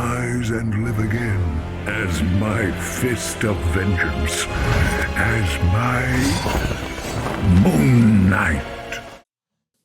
rise and live again as my fist of vengeance, as my Moon Knight.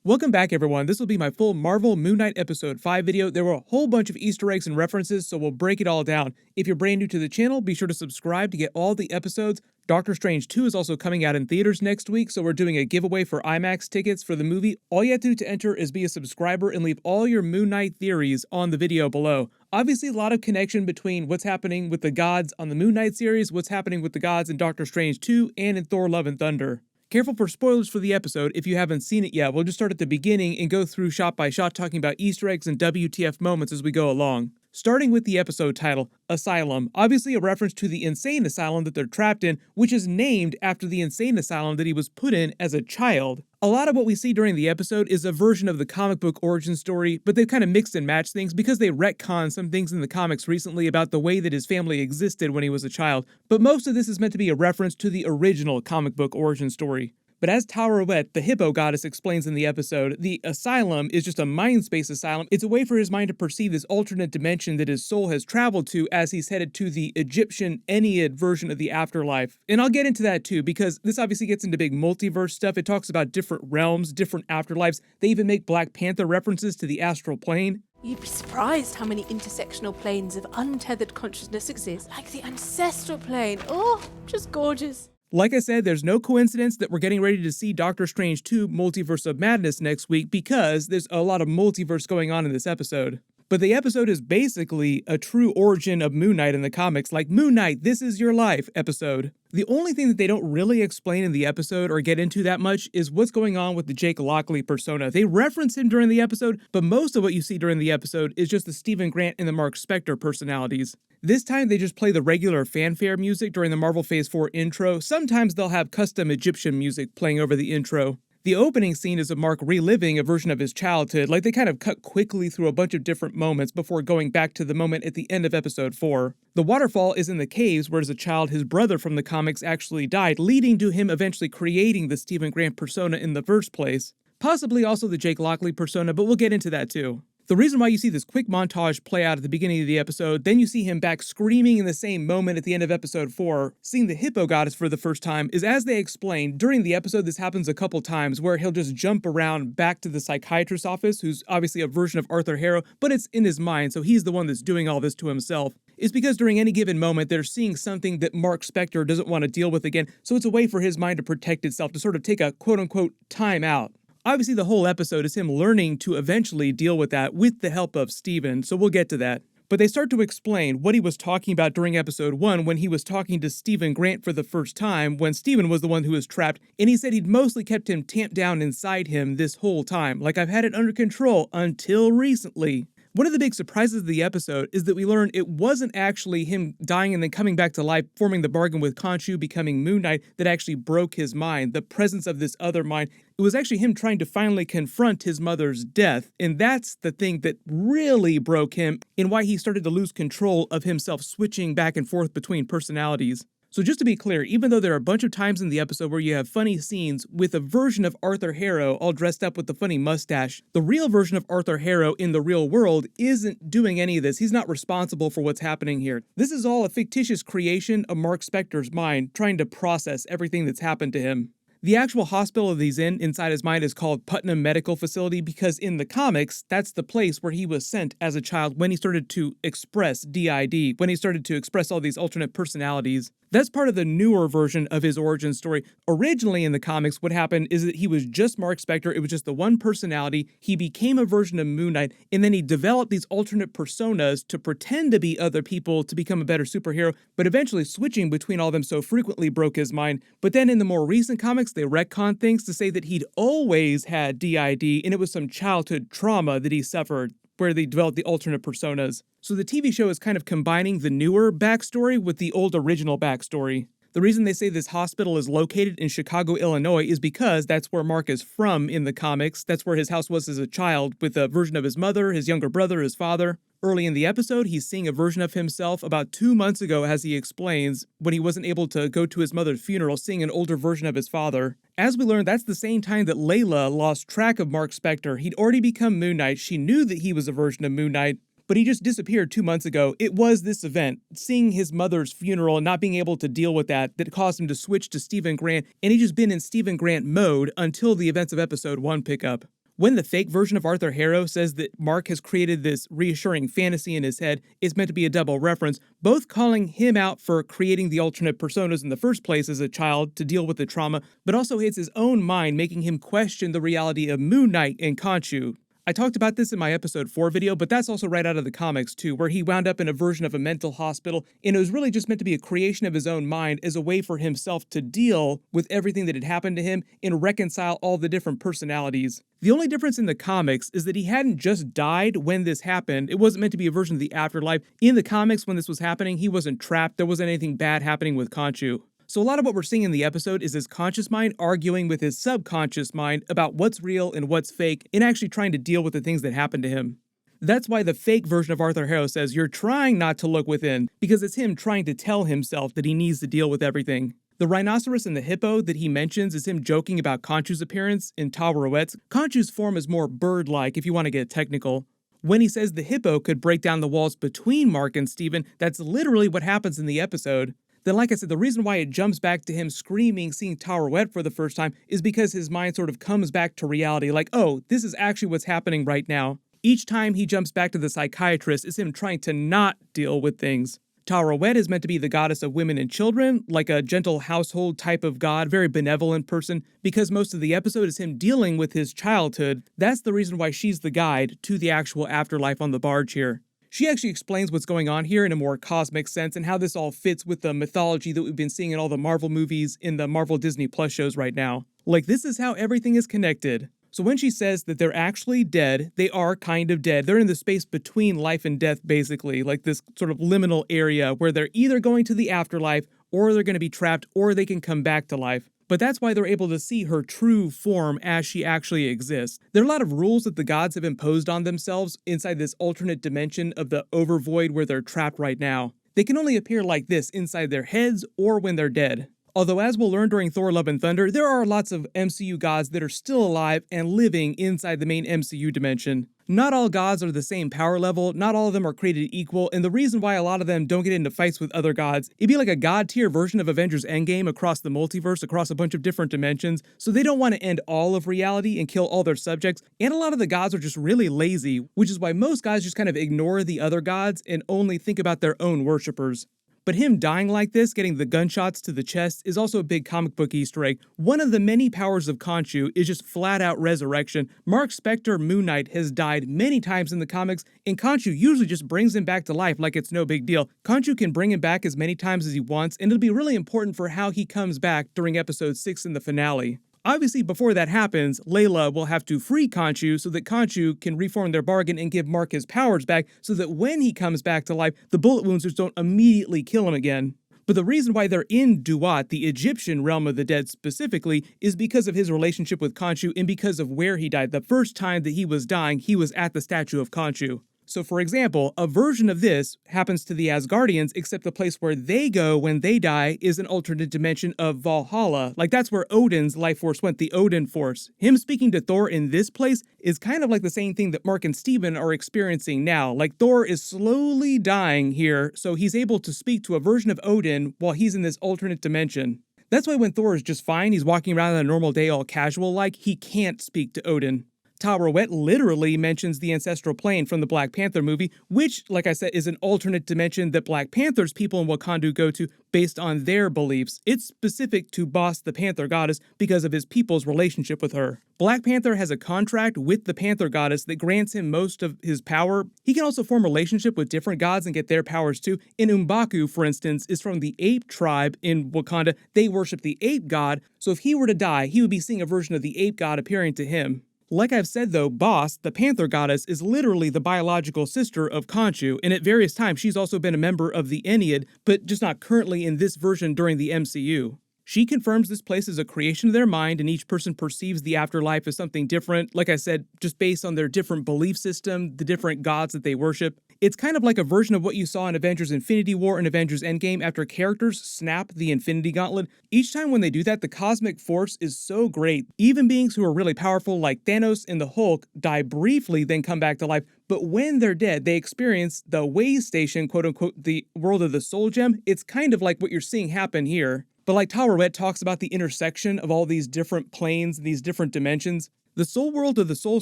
Welcome back, everyone. This will be my full Marvel Moon Knight Episode 5 video. There were a whole bunch of Easter eggs and references, so we'll break it all down. If you're brand new to the channel, be sure to subscribe to get all the episodes. Doctor Strange 2 is also coming out in theaters next week, so we're doing a giveaway for IMAX tickets for the movie. All you have to do to enter is be a subscriber and leave all your Moon Knight theories on the video below. Obviously, a lot of connection between what's happening with the gods on the Moon Knight series, what's happening with the gods in Doctor Strange 2, and in Thor: Love and Thunder. Careful for spoilers for the episode if you haven't seen it yet. We'll just start at the beginning and go through shot by shot talking about Easter eggs and WTF moments as we go along. Starting with the episode title, Asylum, obviously a reference to the insane asylum that they're trapped in, which is named after the insane asylum that he was put in as a child. A lot of what we see during the episode is a version of the comic book origin story, but they've kind of mixed and matched things because they retconned some things in the comics recently about the way that his family existed when he was a child, but most of this is meant to be a reference to the original comic book origin story. But as Taweret, the Hippo goddess, explains in the episode, the asylum is just a mind space asylum. It's a way for his mind to perceive this alternate dimension that his soul has traveled to as he's headed to the Egyptian Ennead version of the afterlife. And I'll get into that too, because this obviously gets into big multiverse stuff. It talks about different realms, different afterlives. They even make Black Panther references to the astral plane. You'd be surprised how many intersectional planes of untethered consciousness exist, like the ancestral plane. Oh, just gorgeous. Like I said, there's no coincidence that we're getting ready to see Doctor Strange 2 Multiverse of Madness next week because there's a lot of multiverse going on in this episode. But the episode is basically a true origin of Moon Knight in the comics, like Moon Knight, This Is Your Life episode. The only thing that they don't really explain in the episode or get into that much is what's going on with the Jake Lockley persona. They reference him during the episode, but most of what you see during the episode is just the Stephen Grant and the Marc Spector personalities. This time they just play the regular fanfare music during the Marvel Phase 4 intro. Sometimes they'll have custom Egyptian music playing over the intro. The opening scene is of Marc reliving a version of his childhood, like they kind of cut quickly through a bunch of different moments before going back to the moment at the end of episode 4. The waterfall is in the caves where as a child his brother from the comics actually died, leading to him eventually creating the Stephen Grant persona in the first place. Possibly also the Jake Lockley persona, but we'll get into that too. The reason why you see this quick montage play out at the beginning of the episode, then you see him back screaming in the same moment at the end of episode 4, seeing the Hippo goddess for the first time, is as they explain, during the episode this happens a couple times where he'll just jump around back to the psychiatrist's office, who's obviously a version of Arthur Harrow, but it's in his mind, so he's the one that's doing all this to himself. It's because during any given moment they're seeing something that Marc Spector doesn't want to deal with again, so it's a way for his mind to protect itself, to sort of take a quote-unquote time out. Obviously, the whole episode is him learning to eventually deal with that with the help of Steven, so we'll get to that. But they start to explain what he was talking about during episode 1 when he was talking to Stephen Grant for the first time, when Stephen was the one who was trapped, and he said he'd mostly kept him tamped down inside him this whole time, like I've had it under control until recently. One of the big surprises of the episode is that we learn it wasn't actually him dying and then coming back to life, forming the bargain with Khonshu, becoming Moon Knight, that actually broke his mind, the presence of this other mind. It was actually him trying to finally confront his mother's death, and that's the thing that really broke him and why he started to lose control of himself, switching back and forth between personalities. So just to be clear, even though there are a bunch of times in the episode where you have funny scenes with a version of Arthur Harrow all dressed up with the funny mustache, the real version of Arthur Harrow in the real world isn't doing any of this. He's not responsible for what's happening here. This is all a fictitious creation of Marc Spector's mind trying to process everything that's happened to him. The actual hospital that he's in inside his mind is called Putnam Medical Facility because in the comics, that's the place where he was sent as a child when he started to express DID, when he started to express all these alternate personalities. That's part of the newer version of his origin story. Originally in the comics, what happened is that he was just Marc Spector. It was just the one personality. He became a version of Moon Knight, and then he developed these alternate personas to pretend to be other people to become a better superhero, but eventually switching between all of them so frequently broke his mind. But then in the more recent comics, they retcon things to say that he'd always had DID, and it was some childhood trauma that he suffered, where they developed the alternate personas. So the TV show is kind of combining the newer backstory with the old original backstory. The reason they say this hospital is located in Chicago, Illinois is because that's where Marc is from in the comics. That's where his house was as a child, with a version of his mother, his younger brother, his father. Early in the episode, he's seeing a version of himself about 2 months ago, as he explains, when he wasn't able to go to his mother's funeral, seeing an older version of his father. As we learn, that's the same time that Layla lost track of Marc Spector. He'd already become Moon Knight. She knew that he was a version of Moon Knight, but he just disappeared 2 months ago. It was this event, seeing his mother's funeral and not being able to deal with that caused him to switch to Stephen Grant, and he's just been in Stephen Grant mode until the events of episode 1 pick up. When the fake version of Arthur Harrow says that Marc has created this reassuring fantasy in his head, it's meant to be a double reference, both calling him out for creating the alternate personas in the first place as a child to deal with the trauma, but also hits his own mind, making him question the reality of Moon Knight and Khonshu. I talked about this in my episode 4 video, but that's also right out of the comics too, where he wound up in a version of a mental hospital, and it was really just meant to be a creation of his own mind as a way for himself to deal with everything that had happened to him and reconcile all the different personalities. The only difference in the comics is that he hadn't just died when this happened. It wasn't meant to be a version of the afterlife. In the comics, when this was happening, he wasn't trapped. There wasn't anything bad happening with Khonshu. So a lot of what we're seeing in the episode is his conscious mind arguing with his subconscious mind about what's real and what's fake, and actually trying to deal with the things that happened to him. That's why the fake version of Arthur Harrow says you're trying not to look within, because it's him trying to tell himself that he needs to deal with everything. The rhinoceros and the hippo that he mentions is him joking about Khonshu's appearance in Taweret's. Khonshu's form is more bird-like if you want to get technical. When he says the hippo could break down the walls between Marc and Stephen, that's literally what happens in the episode. Then, like I said, the reason why it jumps back to him screaming, seeing Taweret for the first time, is because his mind sort of comes back to reality, like, oh, this is actually what's happening right now. Each time he jumps back to the psychiatrist is him trying to not deal with things. Taweret is meant to be the goddess of women and children, like a gentle household type of god, very benevolent person. Because most of the episode is him dealing with his childhood, that's the reason why she's the guide to the actual afterlife on the barge here. She actually explains what's going on here in a more cosmic sense and how this all fits with the mythology that we've been seeing in all the Marvel movies in the Marvel Disney Plus shows right now. Like, this is how everything is connected. So when she says that they're actually dead, they are kind of dead. They're in the space between life and death, basically, like this sort of liminal area where they're either going to the afterlife, or they're going to be trapped, or they can come back to life. But that's why they're able to see her true form as she actually exists. There are a lot of rules that the gods have imposed on themselves inside this alternate dimension of the overvoid where they're trapped right now. They can only appear like this inside their heads or when they're dead. Although, as we'll learn during Thor Love and Thunder, there are lots of MCU gods that are still alive and living inside the main MCU dimension. Not all gods are the same power level, not all of them are created equal, and the reason why a lot of them don't get into fights with other gods, it'd be like a god tier version of Avengers Endgame across the multiverse, across a bunch of different dimensions, so they don't want to end all of reality and kill all their subjects, and a lot of the gods are just really lazy, which is why most gods just kind of ignore the other gods and only think about their own worshippers. But him dying like this, getting the gunshots to the chest, is also a big comic book Easter egg. One of the many powers of Khonshu is just flat-out resurrection. Marc Spector Moon Knight has died many times in the comics, and Khonshu usually just brings him back to life like it's no big deal. Khonshu can bring him back as many times as he wants, and it'll be really important for how he comes back during episode 6 in the finale. Obviously, before that happens, Layla will have to free Khonshu so that Khonshu can reform their bargain and give Marc his powers back so that when he comes back to life, the bullet wounds just don't immediately kill him again. But the reason why they're in Duat, the Egyptian realm of the dead specifically, is because of his relationship with Khonshu and because of where he died. The first time that he was dying, he was at the statue of Khonshu. So for example, a version of this happens to the Asgardians, except the place where they go when they die is an alternate dimension of Valhalla. Like, that's where Odin's life force went, the Odin force. Him speaking to Thor in this place is kind of like the same thing that Marc and Stephen are experiencing now. Like, Thor is slowly dying here, so he's able to speak to a version of Odin while he's in this alternate dimension. That's why when Thor is just fine, he's walking around on a normal day all casual like, he can't speak to Odin. Taweret literally mentions the ancestral plane from the Black Panther movie, which, like I said, is an alternate dimension that Black Panther's people in Wakanda go to based on their beliefs. It's specific to Boss the Panther goddess because of his people's relationship with her. Black Panther has a contract with the Panther goddess that grants him most of his power. He can also form a relationship with different gods and get their powers too. In M'Baku, for instance, is from the ape tribe in Wakanda. They worship the ape god, so if he were to die, he would be seeing a version of the ape god appearing to him. Like I've said though, Boss, the Panther goddess, is literally the biological sister of Khonshu, and at various times she's also been a member of the Ennead, but just not currently in this version during the MCU. She confirms this place is a creation of their mind and each person perceives the afterlife as something different, like I said, just based on their different belief system, the different gods that they worship. It's kind of like a version of what you saw in Avengers Infinity War and Avengers Endgame after characters snap the Infinity Gauntlet. Each time when they do that, the cosmic force is so great. Even beings who are really powerful like Thanos and the Hulk die briefly, then come back to life. But when they're dead, they experience the way station, quote unquote, the world of the soul gem. It's kind of like what you're seeing happen here. But like Taweret talks about the intersection of all these different planes, these different dimensions, the soul world of the soul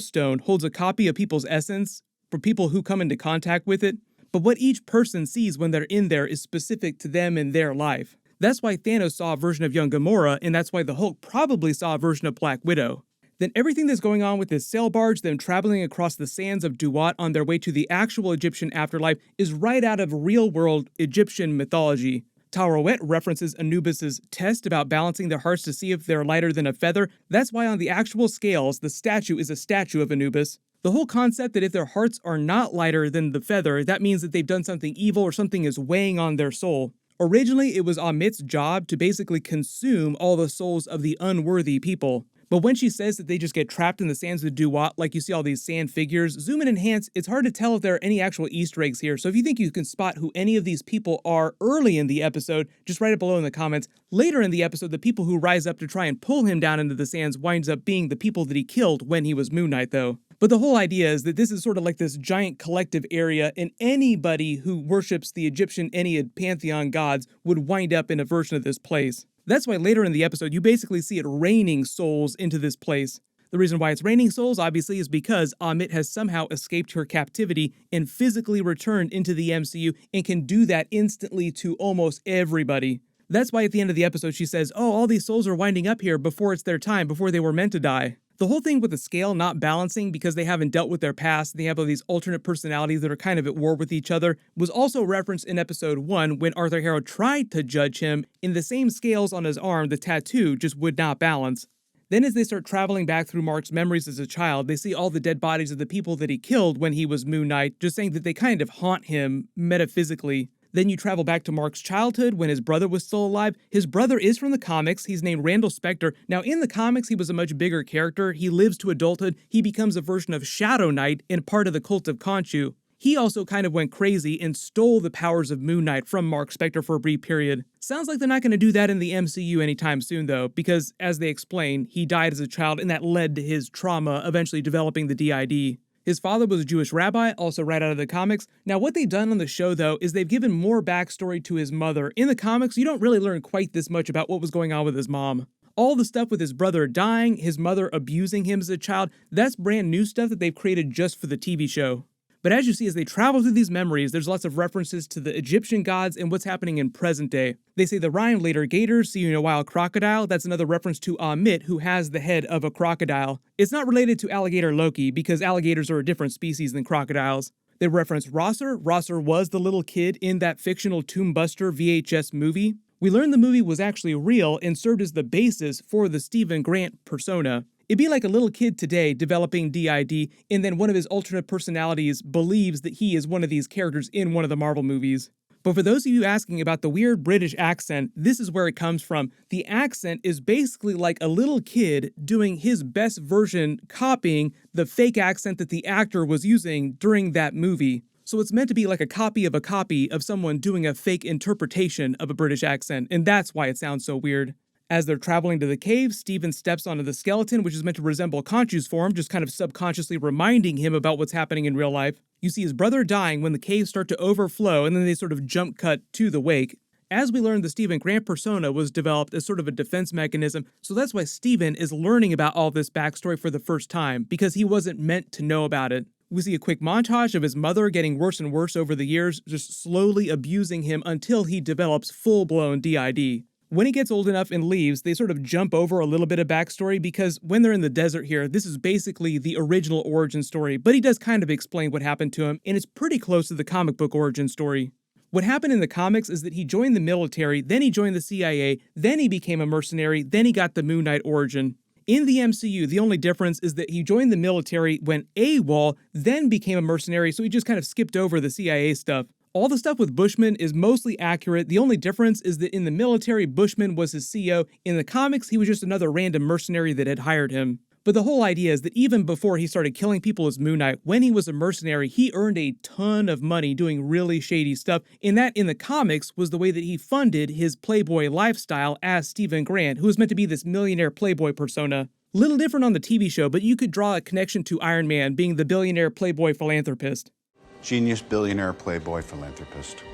stone holds a copy of people's essence for people who come into contact with it, but what each person sees when they're in there is specific to them and their life. That's why Thanos saw a version of young Gamora, and that's why the Hulk probably saw a version of Black Widow. Then everything that's going on with this sail barge, them traveling across the sands of Duat on their way to the actual Egyptian afterlife, is right out of real-world Egyptian mythology. Taweret references Anubis's test about balancing their hearts to see if they're lighter than a feather. That's why on the actual scales, the statue is a statue of Anubis. The whole concept that if their hearts are not lighter than the feather, that means that they've done something evil or something is weighing on their soul. Originally, it was Ammit's job to basically consume all the souls of the unworthy people. But when she says that they just get trapped in the sands of Duat, like you see all these sand figures, zoom and enhance, it's hard to tell if there are any actual Easter eggs here. So if you think you can spot who any of these people are early in the episode, just write it below in the comments. Later in the episode, the people who rise up to try and pull him down into the sands winds up being the people that he killed when he was Moon Knight, though. But the whole idea is that this is sort of like this giant collective area, and anybody who worships the Egyptian Ennead pantheon gods would wind up in a version of this place. That's why later in the episode, you basically see it raining souls into this place. The reason why it's raining souls, obviously, is because Ammit has somehow escaped her captivity and physically returned into the MCU and can do that instantly to almost everybody. That's why at the end of the episode, she says, oh, all these souls are winding up here before it's their time, before they were meant to die. The whole thing with the scale not balancing because they haven't dealt with their past, they have all these alternate personalities that are kind of at war with each other, was also referenced in episode 1 when Arthur Harrow tried to judge him. In the same scales on his arm, the tattoo just would not balance. Then as they start traveling back through Marc's memories as a child, they see all the dead bodies of the people that he killed when he was Moon Knight, just saying that they kind of haunt him metaphysically. Then you travel back to Marc's childhood when his brother was still alive. His brother is from the comics. He's named Randall Spector. Now, in the comics, he was a much bigger character. He lives to adulthood. He becomes a version of Shadow Knight and part of the cult of Khonshu. He also kind of went crazy and stole the powers of Moon Knight from Marc Spector for a brief period. Sounds like they're not going to do that in the MCU anytime soon, though, because, as they explain, he died as a child and that led to his trauma eventually developing the DID. His father was a Jewish rabbi, also right out of the comics. Now, what they've done on the show, though, is they've given more backstory to his mother. In the comics, you don't really learn quite this much about what was going on with his mom. All the stuff with his brother dying, his mother abusing him as a child, that's brand new stuff that they've created just for the TV show. But as you see, as they travel through these memories, there's lots of references to the Egyptian gods and what's happening in present day. They say the Rhyme later gators see you in a wild crocodile. That's another reference to Ammit, who has the head of a crocodile. It's not related to alligator Loki, because alligators are a different species than crocodiles. They reference Rosser. Rosser was the little kid in that fictional Tomb Buster VHS movie. We learned the movie was actually real and served as the basis for the Stephen Grant persona. It'd be like a little kid today developing DID, and then one of his alternate personalities believes that he is one of these characters in one of the Marvel movies. But for those of you asking about the weird British accent, this is where it comes from. The accent is basically like a little kid doing his best version, copying the fake accent that the actor was using during that movie. So it's meant to be like a copy of someone doing a fake interpretation of a British accent, and that's why it sounds so weird. As they're traveling to the cave, Steven steps onto the skeleton, which is meant to resemble Khonshu's form, just kind of subconsciously reminding him about what's happening in real life. You see his brother dying when the caves start to overflow, and then they sort of jump cut to the wake. As we learned, the Stephen Grant persona was developed as sort of a defense mechanism, so that's why Steven is learning about all this backstory for the first time, because he wasn't meant to know about it. We see a quick montage of his mother getting worse and worse over the years, just slowly abusing him until he develops full-blown DID. When he gets old enough and leaves, they sort of jump over a little bit of backstory because when they're in the desert here, this is basically the original origin story, but he does kind of explain what happened to him, and it's pretty close to the comic book origin story. What happened in the comics is that he joined the military, then he joined the CIA, then he became a mercenary, then he got the Moon Knight origin. In the MCU, the only difference is that he joined the military, went AWOL, then became a mercenary, so he just kind of skipped over the CIA stuff. All the stuff with Bushman is mostly accurate. The only difference is that in the military, Bushman was his CO. In the comics, he was just another random mercenary that had hired him. But the whole idea is that even before he started killing people as Moon Knight, when he was a mercenary, he earned a ton of money doing really shady stuff. And that, in the comics, was the way that he funded his playboy lifestyle as Stephen Grant, who was meant to be this millionaire playboy persona. Little different on the TV show, but you could draw a connection to Iron Man being the billionaire playboy philanthropist. Genius billionaire playboy philanthropist.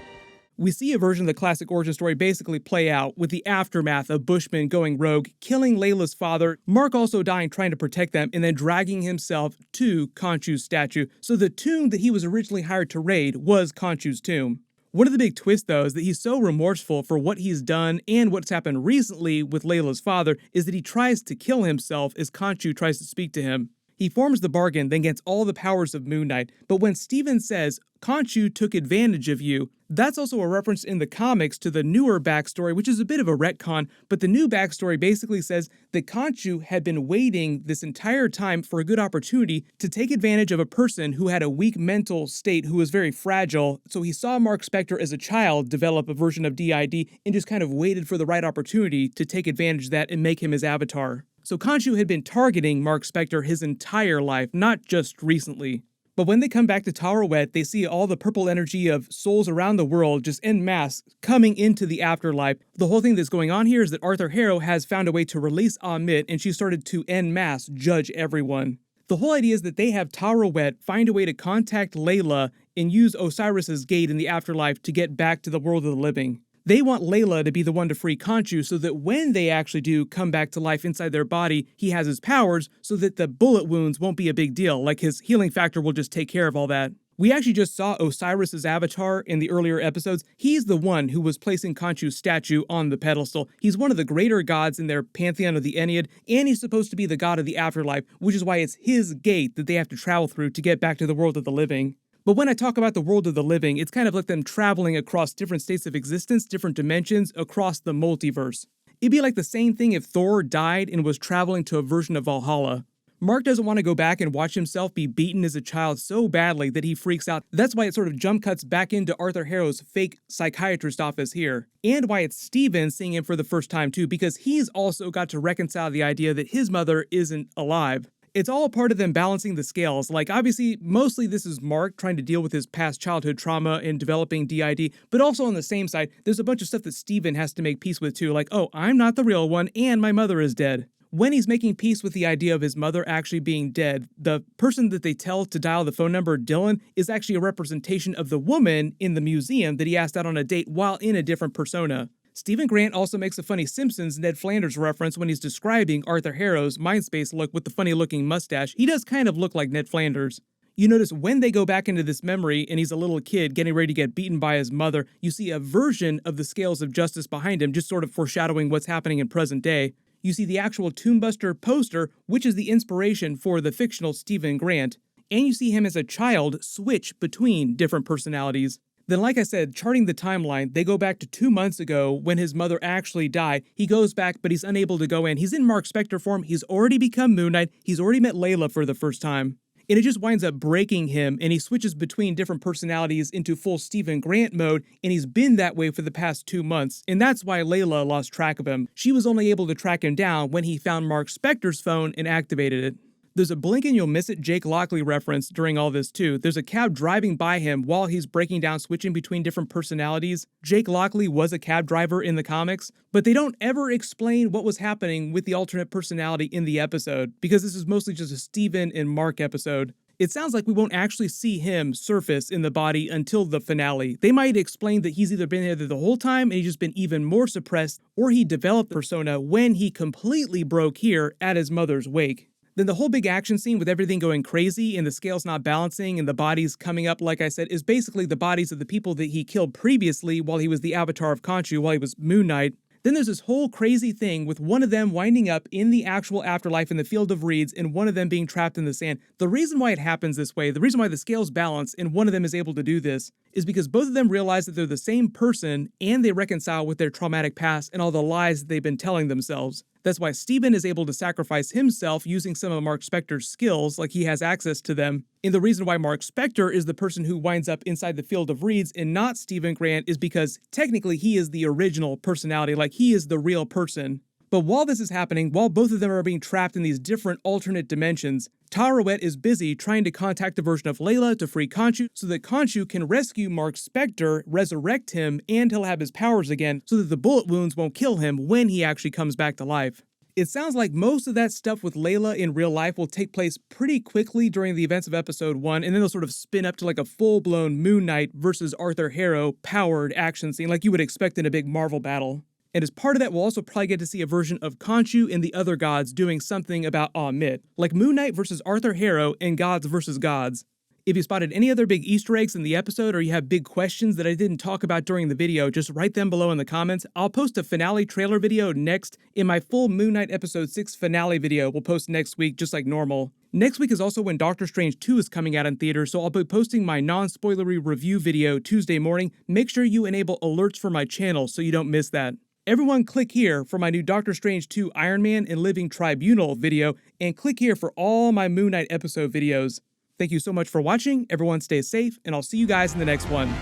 We see a version of the classic origin story basically play out with the aftermath of Bushman going rogue, killing Layla's father, Marc also dying trying to protect them, and then dragging himself to Khonshu's statue. So the tomb that he was originally hired to raid was Khonshu's tomb. One of the big twists, though, is that he's so remorseful for what he's done and what's happened recently with Layla's father is that he tries to kill himself as Khonshu tries to speak to him. He forms the bargain, then gets all the powers of Moon Knight, but when Stephen says, Khonshu took advantage of you, that's also a reference in the comics to the newer backstory, which is a bit of a retcon, but the new backstory basically says that Khonshu had been waiting this entire time for a good opportunity to take advantage of a person who had a weak mental state, who was very fragile, so he saw Marc Spector as a child develop a version of DID and just kind of waited for the right opportunity to take advantage of that and make him his avatar. So Khonshu had been targeting Marc Spector his entire life, not just recently. But when they come back to Taweret, they see all the purple energy of souls around the world just en masse coming into the afterlife. The whole thing that's going on here is that Arthur Harrow has found a way to release Ammit, and she started to en masse judge everyone. The whole idea is that they have Taweret find a way to contact Layla and use Osiris's gate in the afterlife to get back to the world of the living. They want Layla to be the one to free Khonshu so that when they actually do come back to life inside their body, he has his powers so that the bullet wounds won't be a big deal, like his healing factor will just take care of all that. We actually just saw Osiris's avatar in the earlier episodes. He's the one who was placing Khonshu's statue on the pedestal. He's one of the greater gods in their pantheon of the Ennead, and he's supposed to be the god of the afterlife, which is why it's his gate that they have to travel through to get back to the world of the living. But when I talk about the world of the living, it's kind of like them traveling across different states of existence, different dimensions, across the multiverse. It'd be like the same thing if Thor died and was traveling to a version of Valhalla. Marc doesn't want to go back and watch himself be beaten as a child so badly that he freaks out. That's why it sort of jump cuts back into Arthur Harrow's fake psychiatrist office here. And why it's Stephen seeing him for the first time too, because he's also got to reconcile the idea that his mother isn't alive. It's all part of them balancing the scales. Like, obviously, mostly this is Marc trying to deal with his past childhood trauma and developing DID, but also on the same side, there's a bunch of stuff that Stephen has to make peace with too, like, oh, I'm not the real one, and my mother is dead. When he's making peace with the idea of his mother actually being dead, the person that they tell to dial the phone number, Dylan, is actually a representation of the woman in the museum that he asked out on a date while in a different persona. Stephen Grant also makes a funny Simpsons Ned Flanders reference when he's describing Arthur Harrow's Mindspace look with the funny-looking mustache. He does kind of look like Ned Flanders. You notice when they go back into this memory and he's a little kid getting ready to get beaten by his mother, you see a version of the scales of justice behind him, just sort of foreshadowing what's happening in present day. You see the actual Tombbuster poster, which is the inspiration for the fictional Stephen Grant. And you see him as a child switch between different personalities. Then, like I said, charting the timeline, they go back to 2 months ago when his mother actually died. He goes back, but he's unable to go in. He's in Marc Spector form. He's already become Moon Knight. He's already met Layla for the first time. And it just winds up breaking him, and he switches between different personalities into full Stephen Grant mode, and he's been that way for the past 2 months. And that's why Layla lost track of him. She was only able to track him down when he found Marc Spector's phone and activated it. There's a blink and you'll miss it Jake Lockley reference during all this too. There's a cab driving by him while he's breaking down, switching between different personalities. Jake Lockley was a cab driver in the comics, but they don't ever explain what was happening with the alternate personality in the episode, because this is mostly just a Stephen and Marc episode. It sounds like we won't actually see him surface in the body until the finale. They might explain that he's either been there the whole time and he's just been even more suppressed, or he developed persona when he completely broke here at his mother's wake. Then the whole big action scene with everything going crazy and the scales not balancing and the bodies coming up, like I said, is basically the bodies of the people that he killed previously while he was the avatar of Khonshu, while he was Moon Knight. Then there's this whole crazy thing with one of them winding up in the actual afterlife in the field of reeds and one of them being trapped in the sand. The reason why it happens this way, the reason why the scales balance and one of them is able to do this, is because both of them realize that they're the same person and they reconcile with their traumatic past and all the lies that they've been telling themselves. That's why Stephen is able to sacrifice himself using some of Marc Spector's skills, like he has access to them. And the reason why Marc Spector is the person who winds up inside the field of reeds and not Stephen Grant is because technically he is the original personality, like he is the real person. But while this is happening, while both of them are being trapped in these different alternate dimensions, Taweret is busy trying to contact a version of Layla to free Khonshu so that Khonshu can rescue Marc's Spector, resurrect him, and he'll have his powers again so that the bullet wounds won't kill him when he actually comes back to life. It sounds like most of that stuff with Layla in real life will take place pretty quickly during the events of episode 1, and then they'll sort of spin up to like a full-blown Moon Knight versus Arthur Harrow powered action scene like you would expect in a big Marvel battle. And as part of that, we'll also probably get to see a version of Khonshu and the other gods doing something about Ammit, like Moon Knight versus Arthur Harrow and Gods versus Gods. If you spotted any other big Easter eggs in the episode or you have big questions that I didn't talk about during the video, just write them below in the comments. I'll post a finale trailer video next, in my full Moon Knight episode 6 finale video we'll post next week just like normal. Next week is also when Doctor Strange 2 is coming out in theaters, so I'll be posting my non-spoilery review video Tuesday morning. Make sure you enable alerts for my channel so you don't miss that. Everyone click here for my new Doctor Strange 2 Iron Man and Living Tribunal video, and click here for all my Moon Knight episode videos. Thank you so much for watching, everyone stay safe, and I'll see you guys in the next one.